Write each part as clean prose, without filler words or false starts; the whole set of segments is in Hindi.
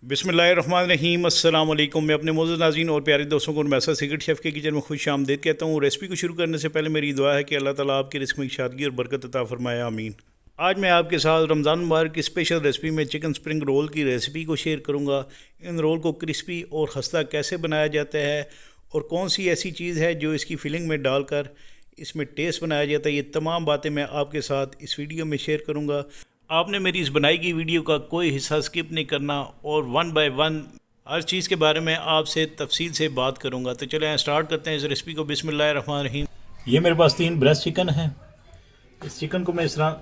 बिस्मिल्लाहिर्रहमानिर्रहीम। अस्सलाम वालेकुम। मैं अपने मोअज़्ज़ज़ नाज़रीन और प्यारे दोस्तों को मैसा सीक्रेट शेफ़ के किचन में खुश आमदीद कहता हूँ। रेसिपी को शुरू करने से पहले मेरी दुआ है कि अल्लाह ताला आपकी रिस्क में शादगी और बरकत अता फरमाए, आमीन। आज मैं आपके साथ रमज़ान मुबारक की स्पेशल रेसिपी में चिकन स्प्रिंग रोल की रेसिपी को शेयर करूँगा। इन रोल को क्रिस्पी और खस्ता कैसे बनाया जाता है और कौन सी ऐसी चीज़ है जो इसकी फिलिंग में डालकर इसमें टेस्ट बनाया जाता है, ये तमाम बातें मैं आपके साथ इस वीडियो में शेयर करूँगा। आपने मेरी इस बनाई गई वीडियो का कोई हिस्सा स्किप नहीं करना और वन बाय वन हर चीज़ के बारे में आपसे तफसील से बात करूंगा। तो चलें स्टार्ट करते हैं इस रेसिपी को। बिस्मिल्लाहिर्रहमानिर्रहीम। ये मेरे पास 3 ब्रेस्ट चिकन है। इस चिकन को मैं इस तरह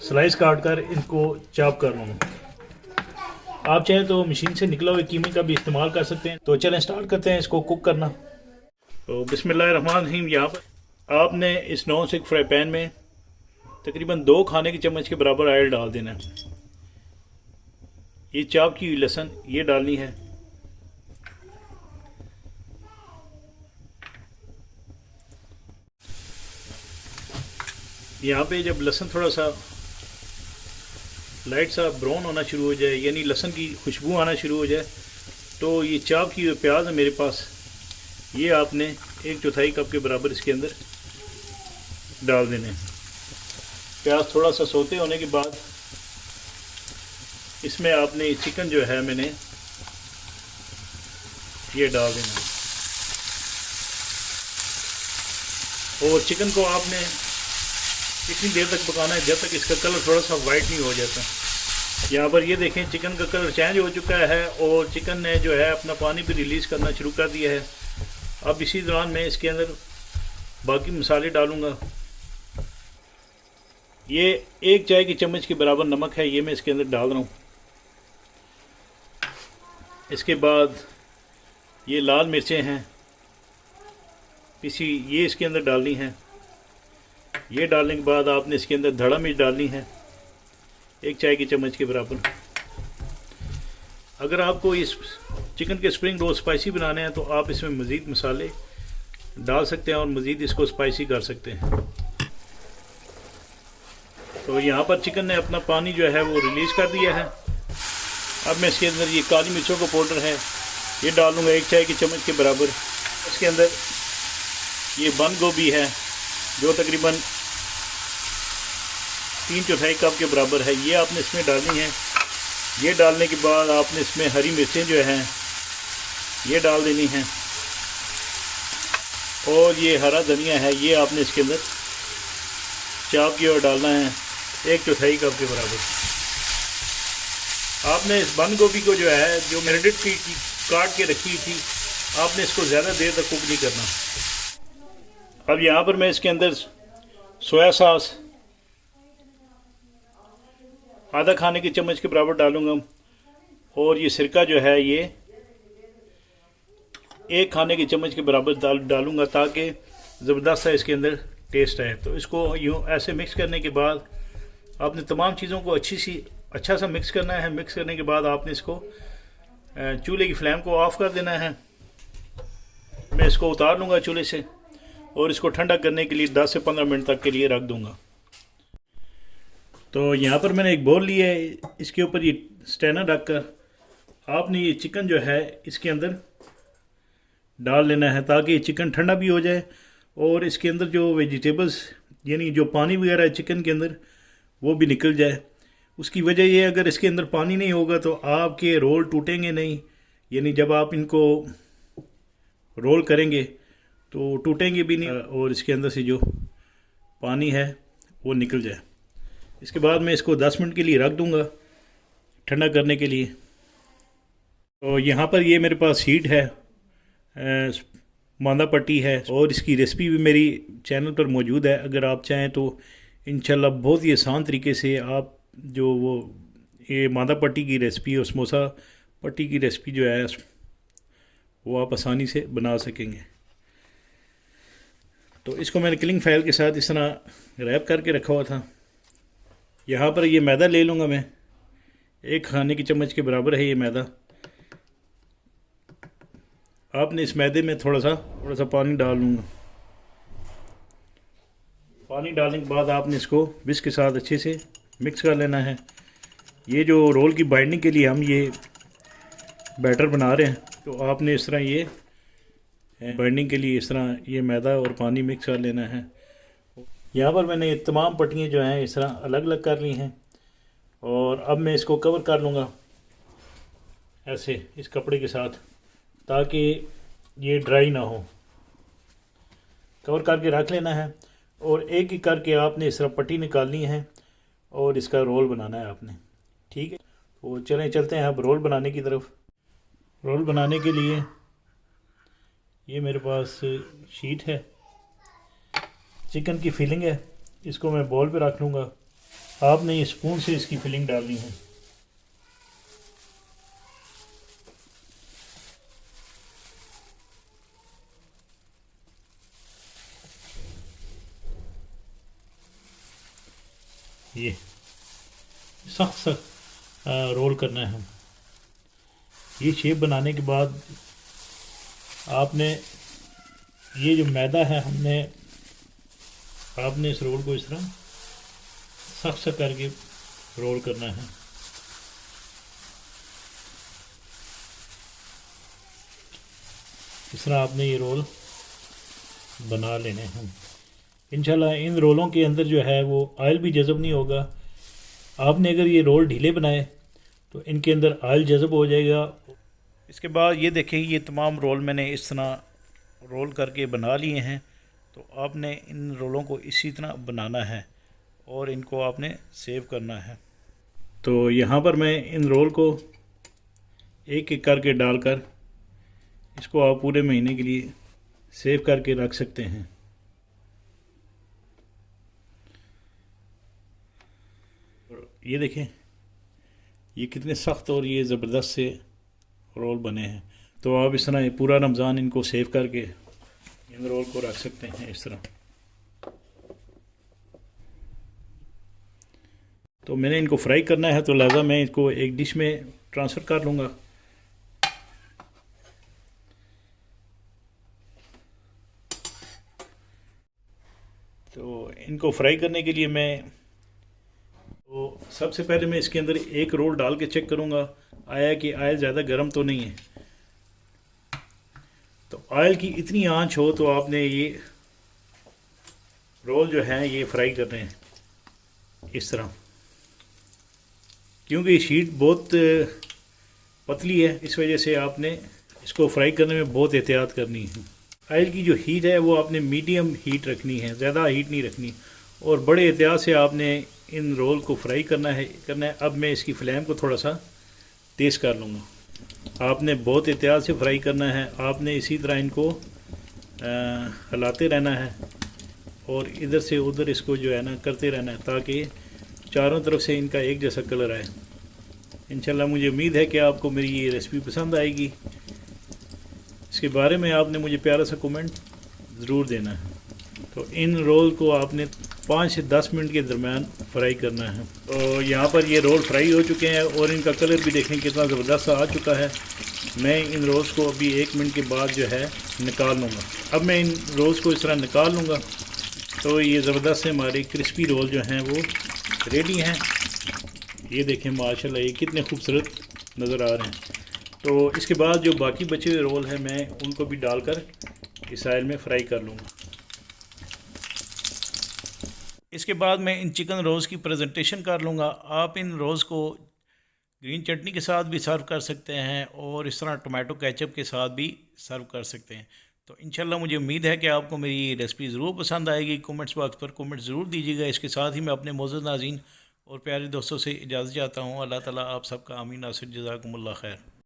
स्लाइस काट कर इनको चॉप कर लूँगा। आप चाहे तो मशीन से निकला हुए कीमे का भी इस्तेमाल कर सकते हैं। तो चलें स्टार्ट करते हैं इसको कुक करना। तो बिस्मिल्लाहिर्रहमानिर्रहीम। यहाँ पर आपने इस नॉन स्टिक फ्राई पैन में तकरीबन 2 खाने के चम्मच के बराबर ऑयल डाल देना है। ये चॉप की हुई लहसुन ये डालनी है। यहाँ पे जब लहसुन थोड़ा सा लाइट सा ब्राउन होना शुरू हो जाए, यानी लहसुन की खुशबू आना शुरू हो जाए, तो ये चॉप की हुई प्याज है मेरे पास, ये आपने 1/4 कप के बराबर इसके अंदर डाल देने हैं। प्याज थोड़ा सा सोते होने के बाद इसमें आपने चिकन जो है मैंने ये डाल देना और चिकन को आपने इतनी देर तक पकाना है जब तक इसका कलर थोड़ा सा वाइट नहीं हो जाता। यहाँ पर ये देखें चिकन का कलर चेंज हो चुका है और चिकन ने जो है अपना पानी भी रिलीज़ करना शुरू कर दिया है। अब इसी दौरान मैं इसके अंदर बाकी मसाले डालूँगा। ये 1 चाय की चम्मच के बराबर नमक है, ये मैं इसके अंदर डाल रहा हूँ। इसके बाद ये लाल मिर्चें हैं पिसी, ये इसके अंदर डालनी है। ये डालने के बाद आपने इसके अंदर धड़ा मिर्च डालनी है 1 चाय की चम्मच के बराबर। अगर आपको इस चिकन के स्प्रिंग रोल स्पाइसी बनाने हैं तो आप इसमें मज़ीद मसाले डाल सकते हैं और मज़ीद इसको स्पाइसी कर सकते हैं। तो यहाँ पर चिकन ने अपना पानी जो है वो रिलीज़ कर दिया है। अब मैं इसके अंदर ये काली मिर्चों का पाउडर है ये डाल दूँगा 1 चाय की चम्मच के बराबर। इसके अंदर ये बंद गोभी है जो तकरीबन 3/4 कप के बराबर है, ये आपने इसमें डालनी है। ये डालने के बाद आपने इसमें हरी मिर्चें जो हैं ये डाल देनी हैं और ये हरा धनिया है ये आपने इसके अंदर चॉप किया और डालना है 1/4 कप के बराबर। आपने इस बंद गोभी को जो है जो मैरिनेट की काट के रखी थी आपने इसको ज़्यादा देर तक कुक नहीं करना। अब यहाँ पर मैं इसके अंदर सोया सॉस आधा खाने की चम्मच के बराबर डालूँगा और ये सिरका जो है ये 1 खाने की चम्मच के बराबर डालूँगा ताकि ज़बरदस्त सा इसके अंदर टेस्ट है। तो इसको यूँ ऐसे मिक्स करने के बाद आपने तमाम चीज़ों को अच्छा सा मिक्स करना है। मिक्स करने के बाद आपने इसको चूल्हे की फ्लेम को ऑफ़ कर देना है। मैं इसको उतार लूँगा चूल्हे से और इसको ठंडा करने के लिए 10 से 15 मिनट तक के लिए रख दूँगा। तो यहाँ पर मैंने एक बाउल लिया है, इसके ऊपर ये स्टैनर रख कर आपने ये चिकन जो है इसके अंदर डाल लेना है ताकि चिकन ठंडा भी हो जाए और इसके अंदर जो वेजिटेबल्स यानी जो पानी वगैरह है चिकन के अंदर वो भी निकल जाए। उसकी वजह ये अगर इसके अंदर पानी नहीं होगा तो आपके रोल टूटेंगे नहीं, यानी जब आप इनको रोल करेंगे तो टूटेंगे भी नहीं और इसके अंदर से जो पानी है वो निकल जाए। इसके बाद मैं इसको 10 मिनट के लिए रख दूँगा ठंडा करने के लिए। तो यहाँ पर ये मेरे पास शीट है, मांदा पट्टी है और इसकी रेसिपी भी मेरी चैनल पर मौजूद है। अगर आप चाहें तो इंशाल्लाह बहुत ही आसान तरीके से आप जो वो ये मांदा पट्टी की रेसिपी और समोसा पट्टी की रेसिपी जो है वो आप आसानी से बना सकेंगे। तो इसको मैंने क्लिंग फाइल के साथ इस तरह रैप करके रखा हुआ था। यहाँ पर ये मैदा ले लूँगा मैं, 1 खाने की चम्मच के बराबर है ये मैदा। आपने इस मैदे में थोड़ा सा पानी डाल लूँगा। पानी डालने के बाद आपने इसको विस्क के साथ अच्छे से मिक्स कर लेना है। ये जो रोल की बाइंडिंग के लिए हम ये बैटर बना रहे हैं, तो आपने इस तरह ये बाइंडिंग के लिए इस तरह ये मैदा और पानी मिक्स कर लेना है। यहाँ पर मैंने ये तमाम पट्टियाँ जो हैं इस तरह अलग अलग कर ली हैं, और अब मैं इसको कवर कर लूँगा ऐसे इस कपड़े के साथ, ताकि ये ड्राई ना हो। कवर करके रख लेना है, और एक एक करके आपने इस तरह पट्टी निकालनी है और इसका रोल बनाना है आपने। ठीक है, तो चलते हैं अब रोल बनाने की तरफ। रोल बनाने के लिए ये मेरे पास शीट है, चिकन की फिलिंग है, इसको मैं बॉल पे रख लूँगा। आपने ये स्पून से इसकी फिलिंग डालनी है। ये सख्त सख्त रोल करना है। ये शेप बनाने के बाद आपने ये जो मैदा है आपने इस रोल को इस तरह सख्त सख्त करके रोल करना है। इस तरह आपने ये रोल बना लेने हैं। इंशाल्लाह इन रोलों के अंदर जो है वो ऑयल भी जज़ब नहीं होगा। आपने अगर ये रोल ढीले बनाए तो इनके अंदर ऑयल जज़ब हो जाएगा। इसके बाद ये देखें, ये तमाम रोल मैंने इस तरह रोल करके बना लिए हैं। तो आपने इन रोलों को इसी तरह बनाना है और इनको आपने सेव करना है। तो यहाँ पर मैं इन रोल को एक एक करके डालकर इसको आप पूरे महीने के लिए सेव करके रख सकते हैं। ये देखें ये कितने सख्त और ये ज़बरदस्त से रोल बने हैं। तो आप इस तरह पूरा रमज़ान इनको सेव करके इन रोल को रख सकते हैं इस तरह। तो मैंने इनको फ्राई करना है, तो लिहाजा मैं इसको एक डिश में ट्रांसफ़र कर लूँगा। तो इनको फ्राई करने के लिए तो सबसे पहले मैं इसके अंदर एक रोल डाल के चेक करूँगा आया कि ऑयल ज़्यादा गर्म तो नहीं है। तो ऑयल की इतनी आंच हो तो आपने ये रोल जो है ये फ्राई करने हैं इस तरह, क्योंकि शीट बहुत पतली है, इस वजह से आपने इसको फ्राई करने में बहुत एहतियात करनी है। ऑयल की जो हीट है वो आपने मीडियम हीट रखनी है, ज़्यादा हीट नहीं रखनी, और बड़े एहतियात से आपने इन रोल को फ्राई करना है। अब मैं इसकी फ्लेम को थोड़ा सा तेज़ कर लूँगा। आपने बहुत एहतियात से फ्राई करना है। आपने इसी तरह इनको हिलाते रहना है और इधर से उधर इसको जो है ना करते रहना है, ताकि चारों तरफ से इनका एक जैसा कलर आए। इंशाल्लाह मुझे उम्मीद है कि आपको मेरी ये रेसिपी पसंद आएगी। इसके बारे में आपने मुझे प्यारा सा कमेंट ज़रूर देना है। तो इन रोल को आपने 5 से 10 मिनट के दरमियान फ्राई करना है। तो यहाँ पर ये रोल फ्राई हो चुके हैं और इनका कलर भी देखें कितना ज़बरदस्त आ चुका है। मैं इन रोल्स को अभी 1 मिनट के बाद जो है निकाल लूँगा। अब मैं इन रोल्स को इस तरह निकाल लूँगा। तो ये ज़बरदस्त से हमारे क्रिस्पी रोल जो हैं वो रेडी हैं। ये देखें माशाल्लाह ये कितने खूबसूरत नज़र आ रहे हैं। तो इसके बाद जो बाकी बचे हुए रोल हैं मैं उनको भी डालकर इस ऑयल में फ्राई कर लूँगा। इसके बाद मैं इन चिकन रोज़ की प्रेजेंटेशन कर लूँगा। आप इन रोज़ को ग्रीन चटनी के साथ भी सर्व कर सकते हैं और इस तरह टोमेटो केचप के साथ भी सर्व कर सकते हैं। तो इंशाल्लाह मुझे उम्मीद है कि आपको मेरी रेसिपी ज़रूर पसंद आएगी। कमेंट्स बॉक्स पर कमेंट ज़रूर दीजिएगा। इसके साथ ही मैं अपने मौजूद नाज़रीन और प्यारे दोस्तों से इजाज़त चाहता हूँ। अल्लाह ताला आप सबका आमीन नासिर, जज़ाकुमुल्लाह खैर।